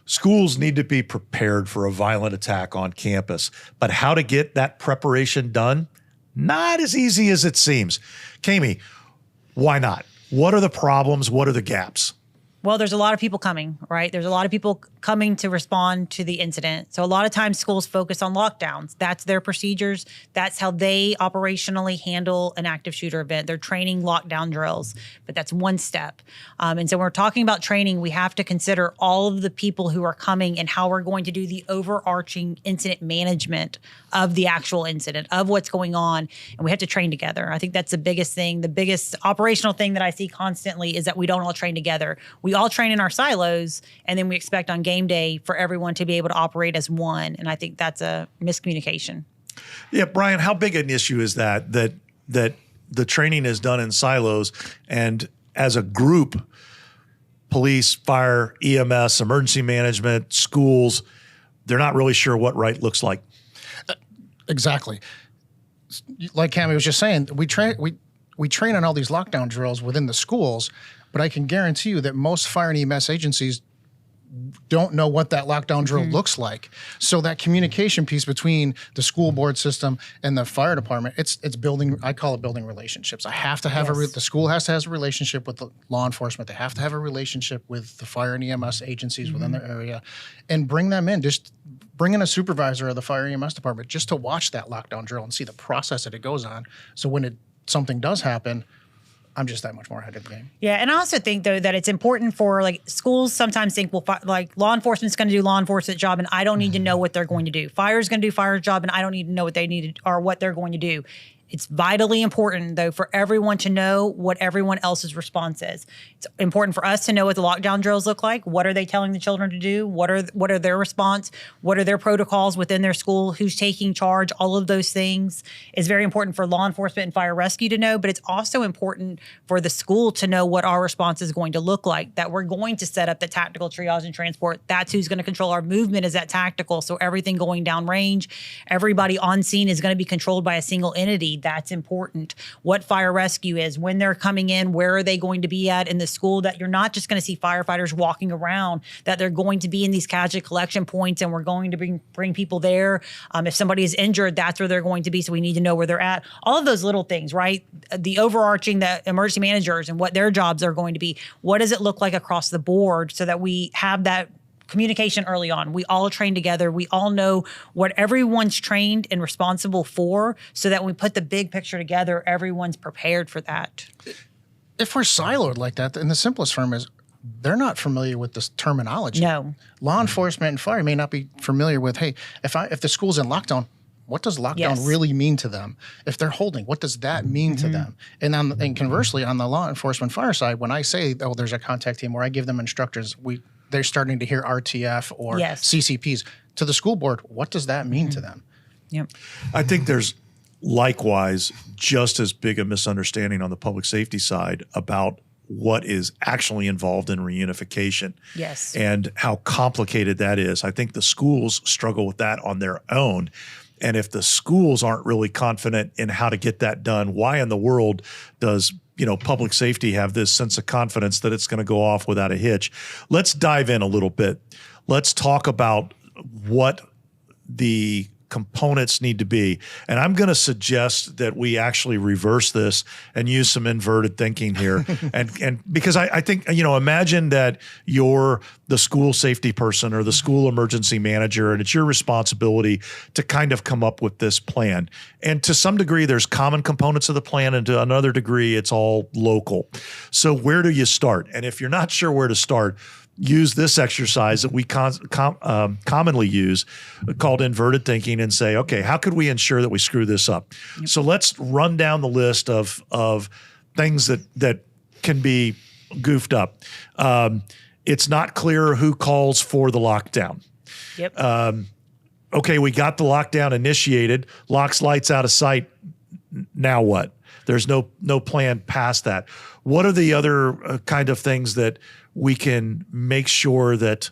schools need to be prepared for a violent attack on campus, but how to get that preparation done, not as easy as it seems. Kami, why not? What are the problems? What are the gaps? Well, there's a lot of people coming, right? There's a lot of people coming to respond to the incident. So a lot of times schools focus on lockdowns. That's their procedures. That's how they operationally handle an active shooter event. They're training lockdown drills, but that's one step. And so when we're talking about training, we have to consider all of the people who are coming and how we're going to do the overarching incident management of the actual incident, of what's going on. And we have to train together. I think that's the biggest thing. The biggest operational thing that I see constantly is that we don't all train together. We all train in our silos, and then we expect on game day for everyone to be able to operate as one. And I think that's a miscommunication. Yeah, Brian, how big an issue is that the training is done in silos, and as a group, police, fire, EMS, emergency management, schools, they're not really sure what right looks like? Exactly. Like Kami was just saying, we train on all these lockdown drills within the schools, but I can guarantee you that most fire and EMS agencies don't know what that lockdown drill looks like. So that communication piece between the school board system and the fire department, it's building, I call it building relationships. I have to have the school has to have a relationship with the law enforcement. They have to have a relationship with the fire and EMS agencies within their area, and bring them in. Just bring in a supervisor of the fire and EMS department just to watch that lockdown drill and see the process that it goes on. So when something does happen, I'm just that much more ahead of the game. Yeah, and I also think, though, that it's important for, like, schools sometimes think, well, like, law enforcement's going to do law enforcement job, and I don't need to know what they're going to do. Fire's going to do fire's job, and I don't need to know what they need or what they're going to do. It's vitally important, though, for everyone to know what everyone else's response is. It's important for us to know what the lockdown drills look like. What are they telling the children to do? What are their response? What are their protocols within their school? Who's taking charge? All of those things is very important for law enforcement and fire rescue to know, but it's also important for the school to know what our response is going to look like, that we're going to set up the tactical triage and transport. That's who's going to control our movement, is that tactical. So everything going down range, everybody on scene is going to be controlled by a single entity. That's important. What fire rescue is, when they're coming in, where are they going to be at in the school, that you're not just going to see firefighters walking around, that they're going to be in these casualty collection points, and we're going to bring people there. If somebody is injured, that's where they're going to be. So we need to know where they're at. All of those little things, right? The overarching, the emergency managers and what their jobs are going to be. What does it look like across the board, so that we have that communication early on? We all train together. We all know what everyone's trained and responsible for, so that when we put the big picture together, everyone's prepared for that. If we're siloed like that, then the simplest form is they're not familiar with this terminology. No. Law enforcement and fire may not be familiar with, hey, if the school's in lockdown, what does lockdown really mean to them? If they're holding, what does that mean to them? And conversely, on the law enforcement fire side, when I say, oh, there's a contact team, where I give them instructors, they're starting to hear RTF or CCPs. To the school board, what does that mean to them? Yep. I think there's likewise just as big a misunderstanding on the public safety side about what is actually involved in reunification. Yes. And how complicated that is. I think the schools struggle with that on their own. And if the schools aren't really confident in how to get that done, why in the world does public safety have this sense of confidence that it's going to go off without a hitch? Let's dive in a little bit. Let's talk about what the components need to be. And I'm going to suggest that we actually reverse this and use some inverted thinking here. and because I think, imagine that you're the school safety person or the school emergency manager, and it's your responsibility to kind of come up with this plan. And to some degree, there's common components of the plan, and to another degree, it's all local. So where do you start? And if you're not sure where to start, use this exercise that we commonly use called inverted thinking, and say, okay, how could we ensure that we screw this up? Yep. So let's run down the list of things that can be goofed up. It's not clear who calls for the lockdown. Yep. Okay, we got the lockdown initiated, locks lights out of sight. Now what? There's no plan past that. What are the other kind of things that we can make sure that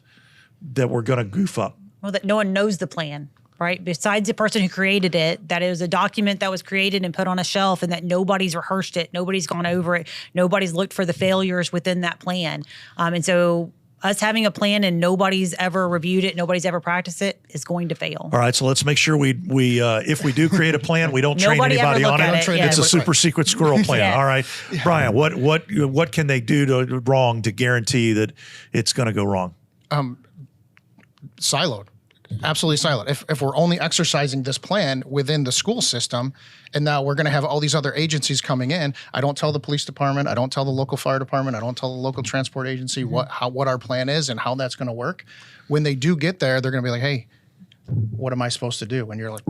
we're going to goof up? Well, that no one knows the plan, right? Besides the person who created it, that it was a document that was created and put on a shelf, and that nobody's rehearsed it, nobody's gone over it, nobody's looked for the failures within that plan. And so us having a plan and nobody's ever reviewed it, nobody's ever practiced it, is going to fail. All right, so let's make sure we if we do create a plan, we don't train Nobody ever anybody look on at it. it, yeah. It's a super secret squirrel plan. Yes. All right, Brian, what can they do wrong to guarantee that it's going to go wrong? Siloed. Absolutely siloed. If we're only exercising this plan within the school system, and now we're going to have all these other agencies coming in, I don't tell the police department, I don't tell the local fire department, I don't tell the local transport agency what our plan is and how that's going to work. When they do get there, they're going to be like, "Hey, what am I supposed to do?" And you're like,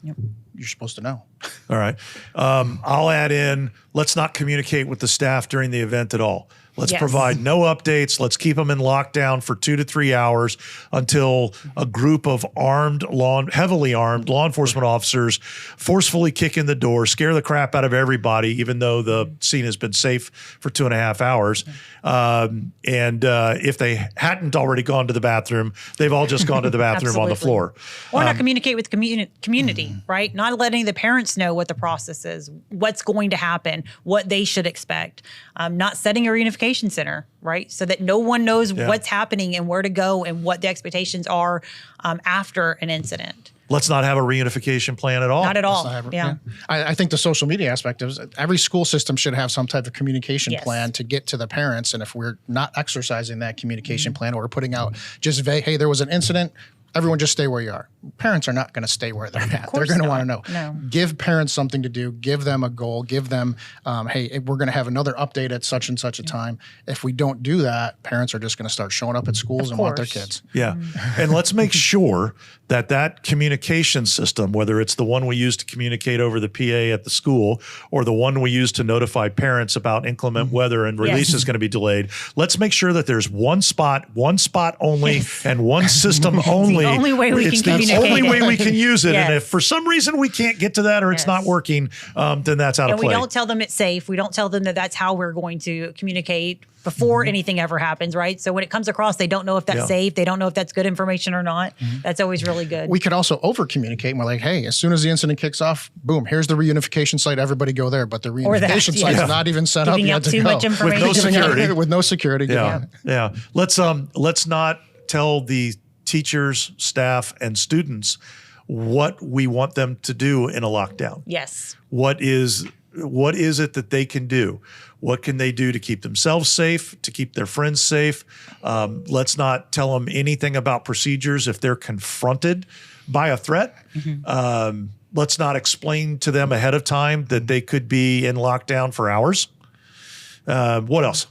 "You're supposed to know." All right, I'll add in. Let's not communicate with the staff during the event at all. Let's Yes. provide no updates. Let's keep them in lockdown for 2 to 3 hours until a group of heavily armed law enforcement officers forcefully kick in the door, scare the crap out of everybody, even though the scene has been safe for 2.5 hours. If they hadn't already gone to the bathroom, they've all just gone to the bathroom on the Absolutely. floor. Or not communicate with the community, right? Not letting the parents know what the process is, what's going to happen, what they should expect. Not setting a reunification center, right? So that no one knows what's happening and where to go and what the expectations are after an incident. Let's not have a reunification plan at all. Not at all. Yeah. I think the social media aspect is every school system should have some type of communication Yes. plan to get to the parents. And if we're not exercising that communication plan, or we're putting out just vague, "Hey, there was an incident, everyone just stay where you are." Parents are not going to stay where they're at. They're course going to not. want to know. No. Give parents something to do. Give them a goal. Give them, "Hey, we're going to have another update at such and such a time." If we don't do that, parents are just going to start showing up at schools and want their course. kids. Yeah. And let's make sure that communication system, whether it's the one we use to communicate over the PA at the school or the one we use to notify parents about inclement weather and release Yes. is going to be delayed, let's make sure that there's one spot only, and one system only. only way we It's can the communicate only way it. we can use it. And Yes. if for some reason we can't get to that or it's Yes. not working, then that's out And of play. we don't tell them it's safe. We don't tell them that that's how we're going to communicate before anything ever happens, right? So when it comes across, they don't know if that's Yeah. safe. They don't know if that's good information or not. That's always really good. We could also over communicate. And we're like, "Hey, as soon as the incident kicks off, boom, here's the reunification site. Everybody go there." But the Or that, reunification yeah. site's not even set up Giving yet out to too go. much information. With no security. With no security. Yeah. Yeah. Let's not tell the teachers, staff, and students what we want them to do in a lockdown. Yes. What is it that they can do? What can they do to keep themselves safe, to keep their friends safe? Let's not tell them anything about procedures if they're confronted by a threat. Let's not explain to them ahead of time that they could be in lockdown for hours. What else?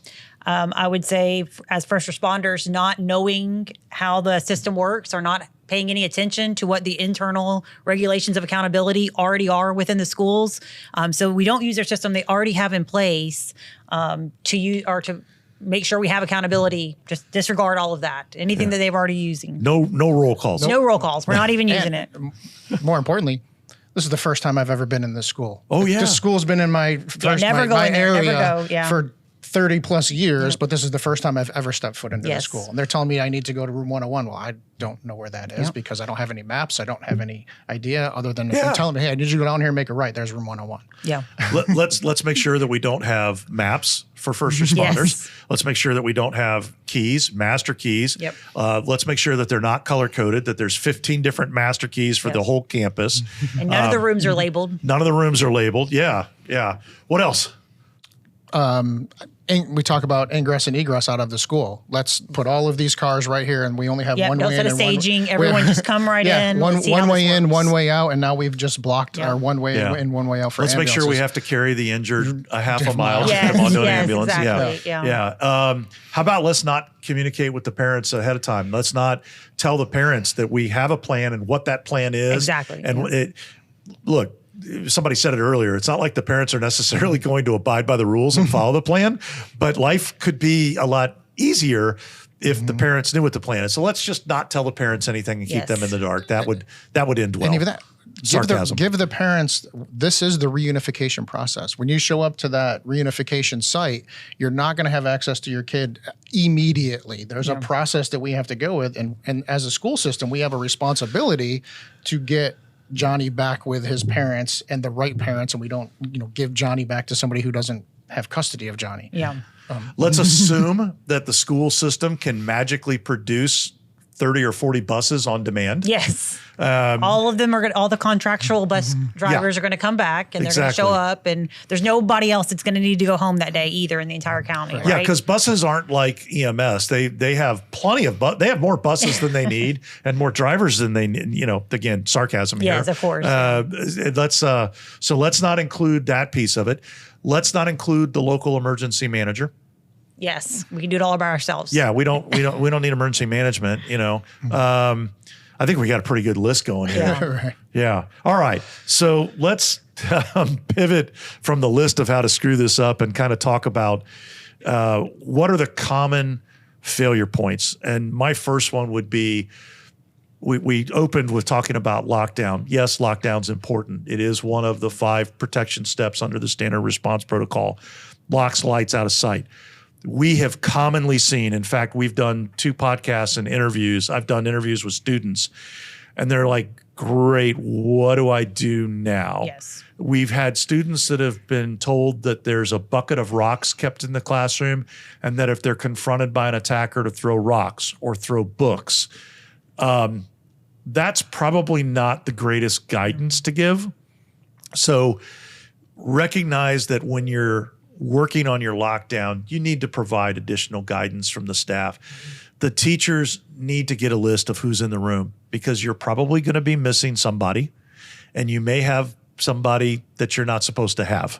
I would say as first responders, not knowing how the system works or not paying any attention to what the internal regulations of accountability already are within the schools. So we don't use their system they already have in place to use or to make sure we have accountability. Just disregard all of that. Anything that they've already using. No roll calls. No roll calls. We're not even using it. More importantly, this is the first time I've ever been in this school. Oh, yeah. This school's been in my first never go my in there, never area go, yeah. for 30 plus years, but this is the first time I've ever stepped foot into the Yes. school. And they're telling me I need to go to room 101. Well, I don't know where that is because I don't have any maps. I don't have any idea other than if Yeah. they're telling me, "Hey, I need you to go down here and make a right. There's room 101. Yeah. Let's make sure that we don't have maps for first responders. Yes. Let's make sure that we don't have keys, master keys. Yep. Let's make sure that they're not color coded, that there's 15 different master keys for the whole campus. And none of the rooms are labeled. None of the rooms are labeled. Yeah. Yeah. What else? We talk about ingress and egress out of the school. Let's put all of these cars right here, and we only have Yep, one no way in set of and one staging. Everyone just come right in. One Let's see how one way this in, works. one way out, and now we've just blocked Yeah. our one way Yeah. in, one way out for Let's make sure we ambulances. have to carry the injured a half a mile to Yes, get them onto an yes, ambulance. exactly, yeah. How about let's not communicate with the parents ahead of time. Let's not tell the parents that we have a plan and what that plan is. Exactly, And look, somebody said it earlier. It's not like the parents are necessarily going to abide by the rules and follow the plan, but life could be a lot easier if the parents knew what the plan is. So let's just not tell the parents anything and keep Yes. them in the dark. That would end well. And even that, Sarcasm. give the parents, this is the reunification process. When you show up to that reunification site, you're not going to have access to your kid immediately. There's a process that we have to go with. And as a school system, we have a responsibility to get Johnny back with his parents and the right parents. And we don't, give Johnny back to somebody who doesn't have custody of Johnny. Yeah. Let's assume that the school system can magically produce 30 or 40 buses on demand. Yes. All of them are all the contractual bus drivers are going to come back and they're going to show up, and there's nobody else that's going to need to go home that day either in the entire county. Right? Yeah, because buses aren't like EMS. They have plenty of they have more buses than they need and more drivers than they need. Again, sarcasm here. Yes, of course. So let's not include that piece of it. Let's not include the local emergency manager. Yes, we can do it all by ourselves. Yeah, we don't need emergency management. I think we got a pretty good list going here. Yeah. Right. Yeah. All right. So let's pivot from the list of how to screw this up and kind of talk about what are the common failure points. And my first one would be, we opened with talking about lockdown. Yes, lockdown's important. It is one of the 5 protection steps under the standard response protocol. Locks, lights, out of sight. We have commonly seen, in fact, we've done 2 podcasts and interviews. I've done interviews with students, and they're like, great, what do I do now? Yes. We've had students that have been told that there's a bucket of rocks kept in the classroom, and that if they're confronted by an attacker, to throw rocks or throw books. That's probably not the greatest guidance to give. So recognize that when you're working on your lockdown, you need to provide additional guidance from the staff. The teachers need to get a list of who's in the room, because you're probably going to be missing somebody, and you may have somebody that you're not supposed to have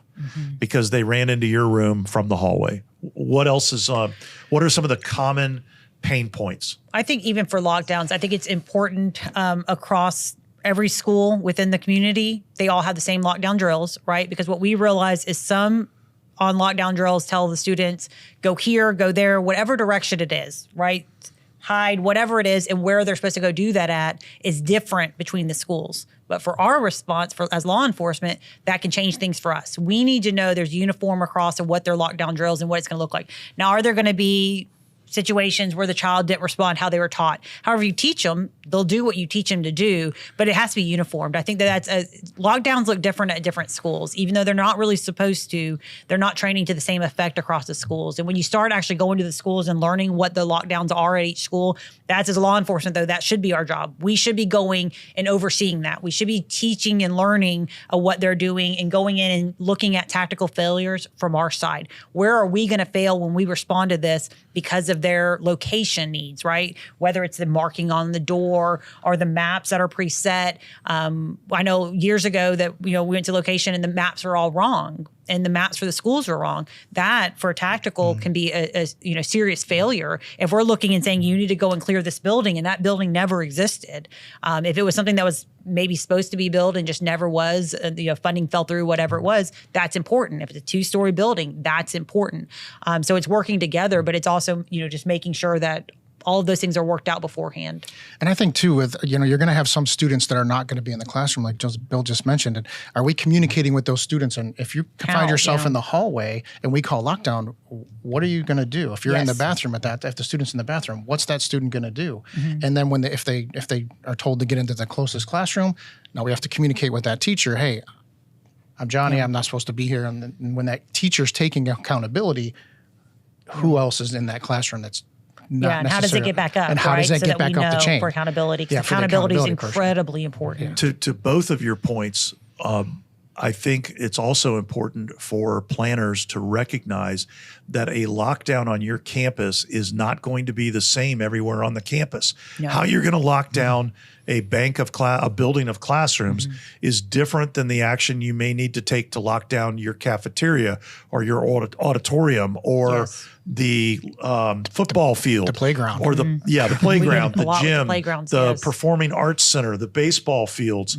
because they ran into your room from the hallway. What else is what are some of the common pain points? I think even for lockdowns, I think it's important across every school within the community, they all have the same lockdown drills, right? Because what we realize is some on lockdown drills tell the students, go here, go there, whatever direction it is, right? Hide, whatever it is, and where they're supposed to go do that at is different between the schools. But for our response as law enforcement, that can change things for us. We need to know there's uniform across of what their lockdown drills and what it's going to look like. Now, are there going to be situations where the child didn't respond how they were taught? However you teach them, they'll do what you teach them to do, but it has to be uniformed. I think that's lockdowns look different at different schools. Even though they're not really supposed to, they're not training to the same effect across the schools. And when you start actually going to the schools and learning what the lockdowns are at each school, that's, as law enforcement though, that should be our job. We should be going and overseeing that. We should be teaching and learning what they're doing and going in and looking at tactical failures from our side. Where are we going to fail when we respond to this because of their location needs, right? Whether it's the marking on the door or the maps that are preset. I know years ago that we went to location and the maps are all wrong, and the maps for the schools are wrong. That for tactical can be a serious failure. If we're looking and saying you need to go and clear this building, and that building never existed. If it was something that was maybe supposed to be built and just never was, funding fell through, whatever it was, that's important. If it's a 2-story building, that's important. So it's working together, but it's also just making sure that all of those things are worked out beforehand. And I think too, with you're going to have some students that are not going to be in the classroom, like Bill just mentioned. And are we communicating with those students? And if you find yourself in the hallway and we call lockdown, what are you going to do? If you're in the bathroom if the student's in the bathroom, what's that student going to do? And then if they are told to get into the closest classroom, now we have to communicate with that teacher. Hey, I'm Johnny. I'm not supposed to be here. And when that teacher's taking accountability, who else is in that classroom that's and how does it get back up? And how does that get back up the chain? For accountability, because accountability is incredibly important. To both of your points, I think it's also important for planners to recognize that a lockdown on your campus is not going to be the same everywhere on the campus. No. How you're going to lock down a building of classrooms is different than the action you may need to take to lock down your cafeteria or your auditorium or the football field, the playground, or the playground, the gym, the performing arts center, the baseball fields,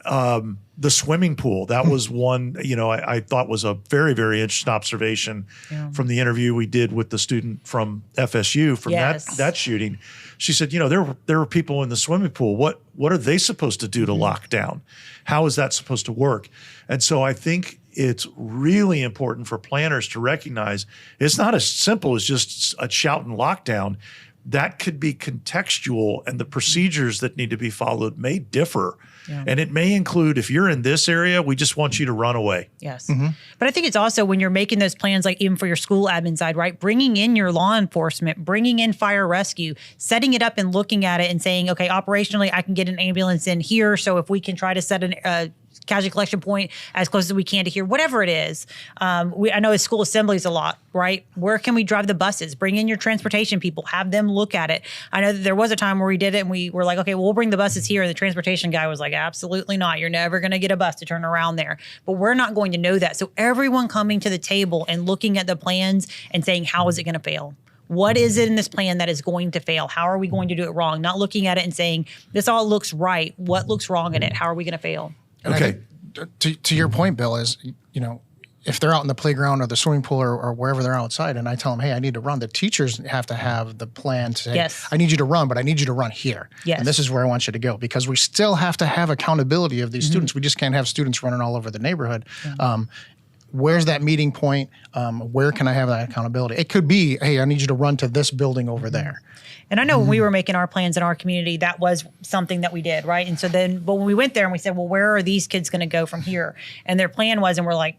the swimming pool. That was one I thought was a very, very interesting observation from the interview we did with the student from FSU from that shooting. She said, there were people in the swimming pool. What are they supposed to do to lock down? How is that supposed to work? And so I think it's really important for planners to recognize it's not as simple as just a shout and lockdown. that could be contextual, and the procedures that need to be followed may differ. Yeah. And it may include, if you're in this area, we just want you to run away. Yes. But I think it's also when you're making those plans, like even for your school admin side, right? Bringing in your law enforcement, bringing in fire rescue, setting it up and looking at it and saying, okay, operationally, I can get an ambulance in here. So if we can try to set a casualty collection point as close as we can to here, whatever it is. I know at school assemblies a lot, right? Where can we drive the buses? Bring in your transportation people, have them look at it. I know that there was a time where we did it and we were like, okay, well, we'll bring the buses here. And the transportation guy was like, absolutely not. You're never going to get a bus to turn around there. But we're not going to know that. So everyone coming to the table and looking at the plans and saying, how is it going to fail? What is it in this plan that is going to fail? How are we going to do it wrong? Not looking at it and saying, this all looks right. What looks wrong in it? How are we going to fail? And okay. To your point, Bill, is, if they're out in the playground or the swimming pool or wherever they're outside and I tell them, hey, I need to run, the teachers have to have the plan to say, yes, I need you to run, but I need you to run here. Yes. And this is where I want you to go, because we still have to have accountability of these students. We just can't have students running all over the neighborhood. Where's that meeting point? Where can I have that accountability? It could be, hey, I need you to run to this building over there. And I know when we were making our plans in our community, that was something that we did, right? And so then, but when we went there and we said, well, where are these kids going to go from here? And their plan was, and we're like,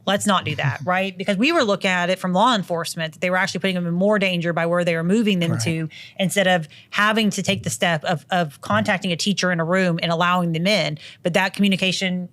let's not do that, right? Because we were looking at it from law enforcement, that they were actually putting them in more danger by where they were moving them to, instead of having to take the step of contacting a teacher in a room and allowing them in. But that communication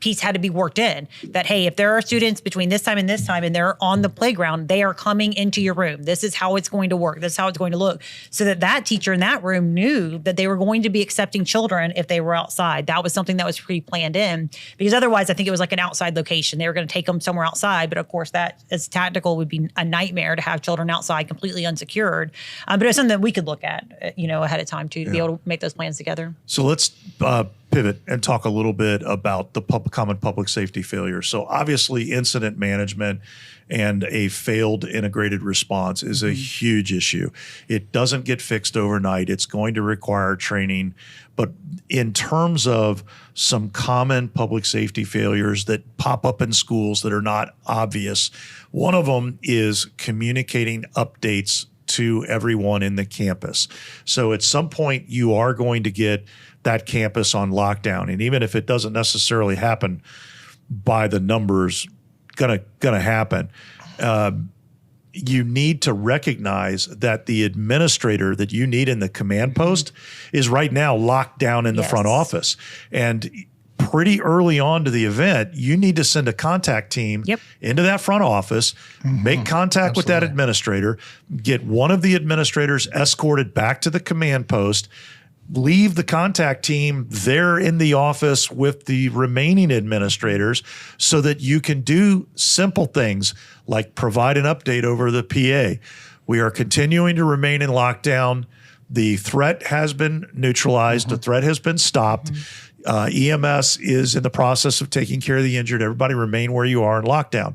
piece had to be worked in, that, hey, if there are students between this time and they're on the playground, they are coming into your room. This is how it's going to work. This is how it's going to look. So that teacher in that room knew that they were going to be accepting children if they were outside. That was something that was pre-planned in, because otherwise I think it was like an outside location. They were going to take them somewhere outside. But of course, that as tactical would be a nightmare to have children outside completely unsecured. But it was something that we could look at, ahead of time to be able to make those plans together. So let's pivot and talk a little bit about the common public safety failures. So obviously incident management and a failed integrated response is a huge issue. It doesn't get fixed overnight. It's going to require training. But in terms of some common public safety failures that pop up in schools that are not obvious, one of them is communicating updates to everyone in the campus. So at some point you are going to get that campus on lockdown. And even if it doesn't necessarily happen by the numbers, gonna happen, you need to recognize that the administrator that you need in the command post is right now locked down in the front office. And pretty early on to the event, you need to send a contact team into that front office, make contact with that administrator, get one of the administrators escorted back to the command post, leave the contact team there in the office with the remaining administrators so that you can do simple things like provide an update over the PA. We are continuing to remain in lockdown. The threat has been neutralized. The threat has been stopped. EMS is in the process of taking care of the injured. Everybody remain where you are in lockdown.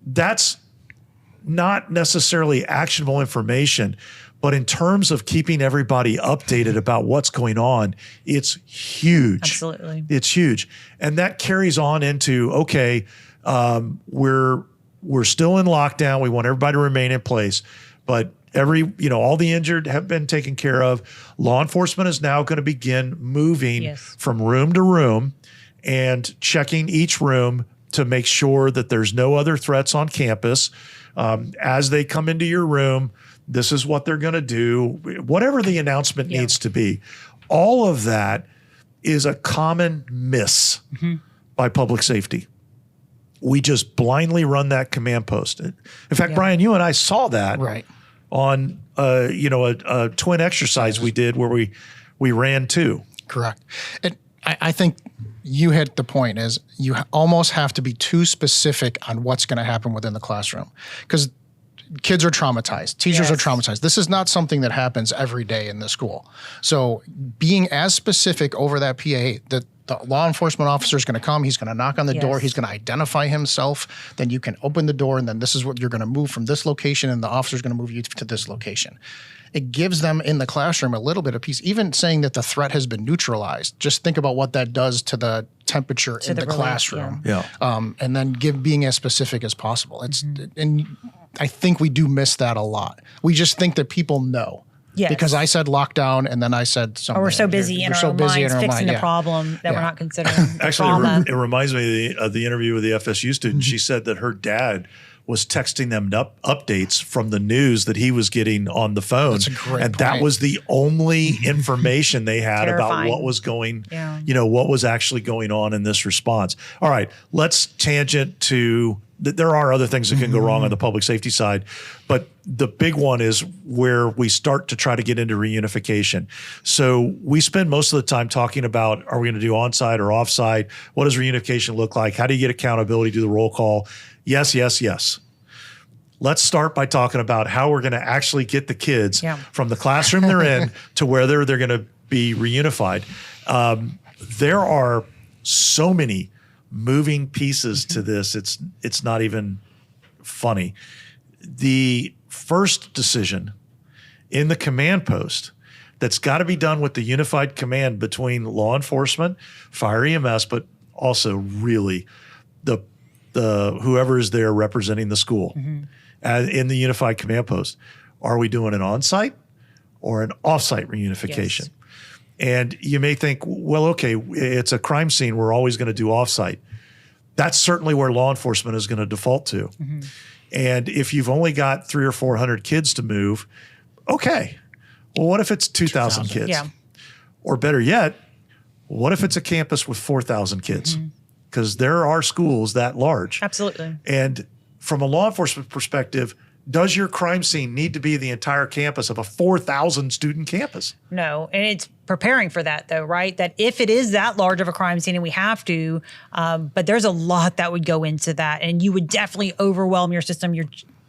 That's not necessarily actionable information, but in terms of keeping everybody updated about what's going on, it's huge. Absolutely. It's huge. And that carries on into, okay, we're still in lockdown. We want everybody to remain in place, but all the injured have been taken care of. Law enforcement is now going to begin moving from room to room and checking each room to make sure that there's no other threats on campus. As they come into your room, this is what they're going to do, whatever the announcement needs to be. All of that is a common miss by public safety. We just blindly run that command post. In fact, Brian, you and I saw that on a twin exercise we did where we ran two. Correct. And I think you hit the point, is you almost have to be too specific on what's going to happen within the classroom, because kids are traumatized. Teachers are traumatized. This is not something that happens every day in the school. So being as specific over that PA, that the law enforcement officer is going to come, he's going to knock on the door, he's going to identify himself, then you can open the door, and then this is what you're going to move from this location, and the officer is going to move you to this location. it gives them in the classroom a little bit of peace. Even saying that the threat has been neutralized, just think about what that does to the temperature in the classroom. And then being as specific as possible. And I think we do miss that a lot. We just think that people know. Yes. Because I said lockdown and then I said something. Or we're so busy in our own minds fixing the problem that we're not considering Actually, trauma. it reminds me of the interview with the FSU student. She said that her dad was texting them updates from the news that he was getting on the phone. That's a great and point. that was the only information they had about what was going, what was actually going on in this response. All right, let's tangent to, there are other things that can go wrong on the public safety side, but the big one is where we start to try to get into reunification. So we spend most of the time talking about, are we going to do on-site or off-site? What does reunification look like? How do you get accountability, do the roll call? Yes, yes, yes. Let's start by talking about how we're going to actually get the kids from the classroom they're in to where they're going to be reunified. There are so many moving pieces to this. It's not even funny. The first decision in the command post that's got to be done with the unified command between law enforcement, fire EMS, but also really the whoever is there representing the school in the unified command post. Are we doing an on-site or an off-site reunification? Yes. And you may think, well, okay, it's a crime scene. We're always going to do off-site. That's certainly where law enforcement is going to default to. And if you've only got 300 or 400 kids to move, okay. Well, what if it's 2,000 kids? Yeah. Or better yet, what if it's a campus with 4,000 kids? Because there are schools that large. Absolutely. And from a law enforcement perspective, does your crime scene need to be the entire campus of a 4,000 student campus? No, and it's preparing for that though, right? That if it is that large of a crime scene and we have to, but there's a lot that would go into that, and you would definitely overwhelm your system. Your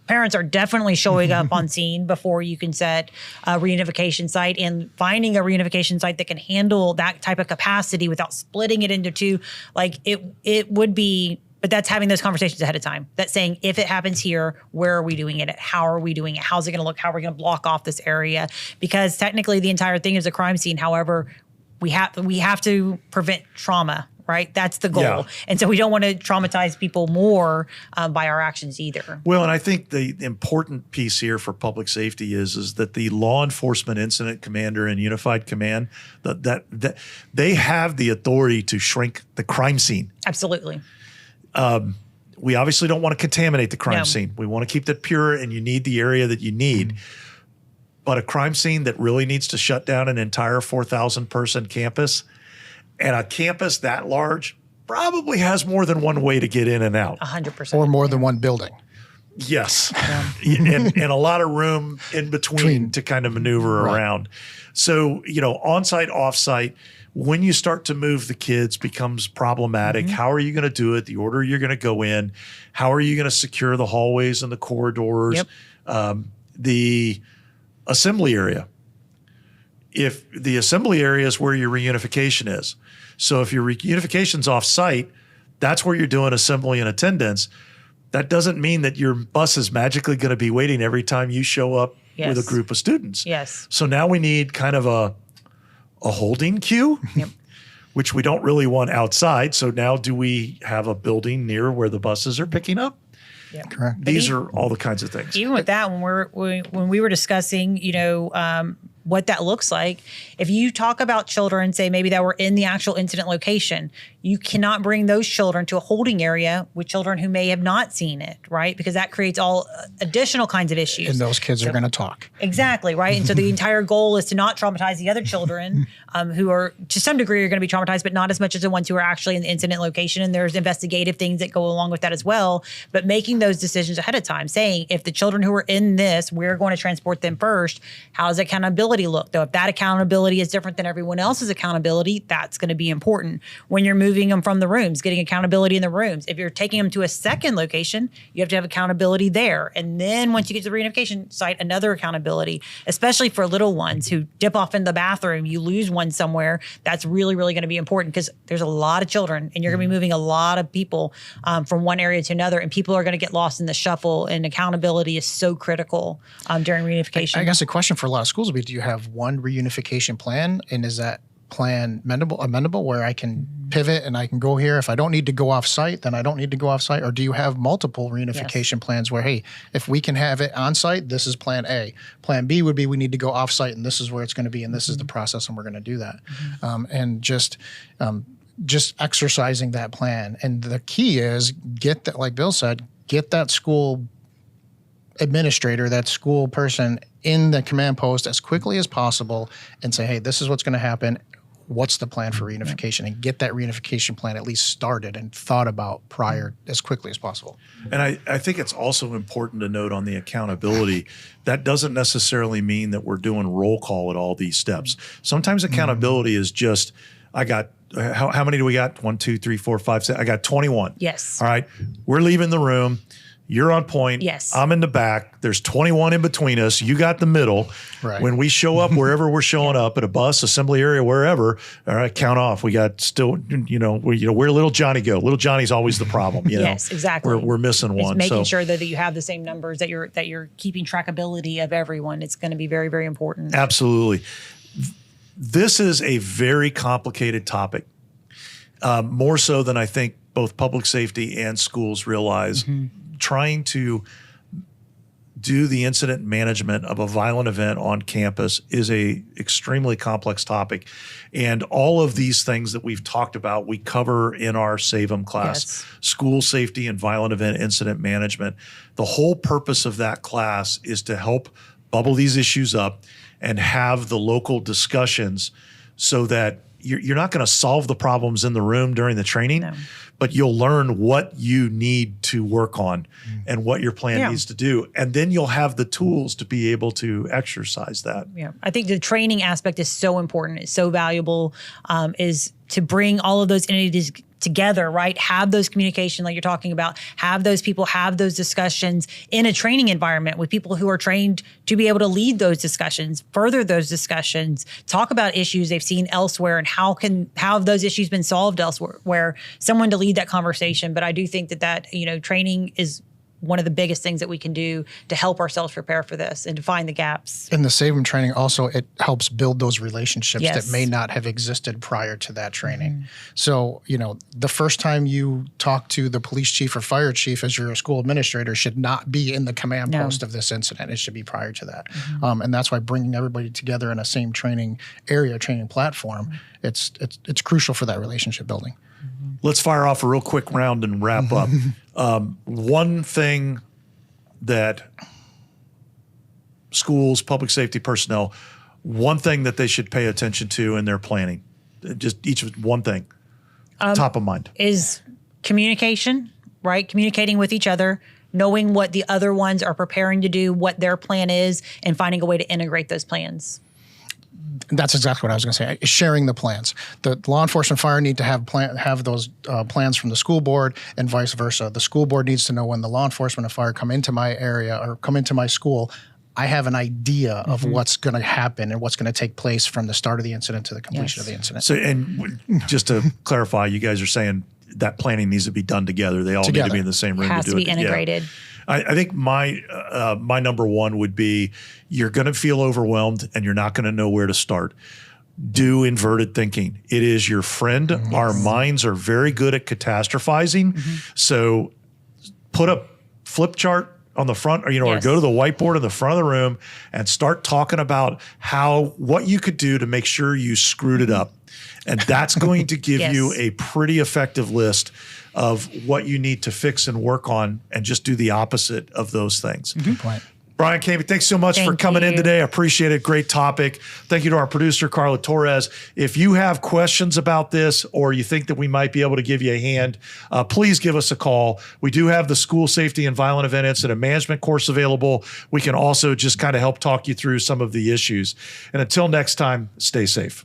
parents are definitely showing up on scene before you can set a reunification site, and finding a reunification site that can handle that type of capacity without splitting it into two. Like it would be. But that's having those conversations ahead of time. That's saying, if it happens here, where are we doing it? How are we doing it? How's it going to look? How are we going to block off this area? Because technically the entire thing is a crime scene. However, we have to prevent trauma, right? That's the goal. Yeah. And so we don't want to traumatize people more by our actions either. Well, and I think the important piece here for public safety is that the law enforcement incident commander and unified command, that they have the authority to shrink the crime scene. Absolutely. We obviously don't want to contaminate the crime scene. We want to keep that pure, and you need the area that you need. But a crime scene that really needs to shut down an entire 4,000 person campus, and a campus that large probably has more than one way to get in and out. 100%. Or more than one building. Yes. and a lot of room in between to kind of maneuver around. So, on-site, off-site, when you start to move the kids becomes problematic. How are you going to do it? The order you're going to go in. How are you going to secure the hallways and the corridors? The assembly area. If the assembly area is where your reunification is. So if your reunification's off-site, that's where you're doing assembly and attendance. That doesn't mean that your bus is magically going to be waiting every time you show up with a group of students. Yes. So now we need kind of a holding queue, which we don't really want outside. So now do we have a building near where the buses are picking up? Yeah. Correct. These are all the kinds of things. Even with that, when we were discussing, what that looks like, if you talk about children, say maybe that were in the actual incident location, you cannot bring those children to a holding area with children who may have not seen it, right? Because that creates all additional kinds of issues. And those kids are going to talk. Exactly, right? And so the entire goal is to not traumatize the other children who are, to some degree, are going to be traumatized, but not as much as the ones who are actually in the incident location. And there's investigative things that go along with that as well. But making those decisions ahead of time, saying, if the children who are in this, we're going to transport them first, how's accountability accountability look, though? If that accountability is different than everyone else's accountability, that's going to be important. When you're moving them from the rooms, getting accountability in the rooms. If you're taking them to a second location, you have to have accountability there. And then once you get to the reunification site, another accountability, especially for little ones who dip off in the bathroom, you lose one somewhere. That's really, really going to be important because there's a lot of children and you're going to be moving a lot of people from one area to another, and people are going to get lost in the shuffle, and accountability is so critical during reunification. I guess the question for a lot of schools would be, do you have one reunification plan, and is that plan amendable where I can pivot and I can go here? If I don't need to go off site, then I don't need to go off site. Or do you have multiple reunification plans where, hey, if we can have it on site, this is plan A. Plan B would be we need to go off site and this is where it's going to be and this is the process and we're going to do that. And just exercising that plan. And the key is get that, like Bill said, get that school administrator, that school person in the command post as quickly as possible and say, hey, this is what's going to happen. What's the plan for reunification? And get that reunification plan at least started and thought about prior as quickly as possible. And I think it's also important to note on the accountability, that doesn't necessarily mean that we're doing roll call at all these steps. Sometimes accountability is just, I got, how many do we got? 1, 2, 3, 4, 5, 6. I got 21. Yes. All right. We're leaving the room. You're on point. Yes. I'm in the back. There's 21 in between us. You got the middle. Right. When we show up, wherever we're showing up, at a bus, assembly area, wherever, all right, count off. We got still, where little Johnny go? Little Johnny's always the problem. Yes, exactly. We're missing It's one. making sure that you have the same numbers, that you're keeping trackability of everyone. It's going to be very, very important. Absolutely. This is a very complicated topic, more so than I think both public safety and schools realize. Trying to do the incident management of a violent event on campus is a extremely complex topic. And all of these things that we've talked about, we cover in our SSAVEIM class, school safety and violent event incident management. The whole purpose of that class is to help bubble these issues up and have the local discussions so that you're not going to solve the problems in the room during the training, but you'll learn what you need to work on and what your plan needs to do. And then you'll have the tools to be able to exercise that. Yeah, I think the training aspect is so important. It's so valuable, is to bring all of those entities together, right? Have those communication like you're talking about, have those people have those discussions in a training environment with people who are trained to be able to lead those discussions, further those discussions, talk about issues they've seen elsewhere and how have those issues been solved elsewhere, where someone to lead that conversation. But I do think that training is one of the biggest things that we can do to help ourselves prepare for this and to find the gaps. In the SSAVEIM training also, it helps build those relationships that may not have existed prior to that training. So, the first time you talk to the police chief or fire chief as your school administrator should not be in the command post of this incident. It should be prior to that. And that's why bringing everybody together in a same training area, training platform, it's crucial for that relationship building. Let's fire off a real quick round and wrap up. One thing that schools, public safety personnel, one thing that they should pay attention to in their planning, just each one thing, top of mind. Is communication, right? Communicating with each other, knowing what the other ones are preparing to do, what their plan is, and finding a way to integrate those plans. That's exactly what I was going to say. Sharing the plans. The law enforcement fire need to have those plans from the school board and vice versa. The school board needs to know when the law enforcement and fire come into my area or come into my school, I have an idea of what's going to happen and what's going to take place from the start of the incident to the completion of the incident. So, and just to clarify, you guys are saying that planning needs to be done together. They all need to be in the same room Has to do it. to be integrated. Yeah. I think my number one would be, you're going to feel overwhelmed and you're not going to know where to start. Do inverted thinking. It is your friend. Our minds are very good at catastrophizing. So put a flip chart on the front, or go to the whiteboard in the front of the room and start talking about what you could do to make sure you screwed it up. And that's going to give you a pretty effective list of what you need to fix and work on, and just do the opposite of those things. Good point. Brian Camey, thanks so much for coming in today. I appreciate it. Great topic. Thank you to our producer, Carla Torres. If you have questions about this or you think that we might be able to give you a hand, please give us a call. We do have the school safety and violent event incident management course available. We can also just kind of help talk you through some of the issues. And until next time, stay safe.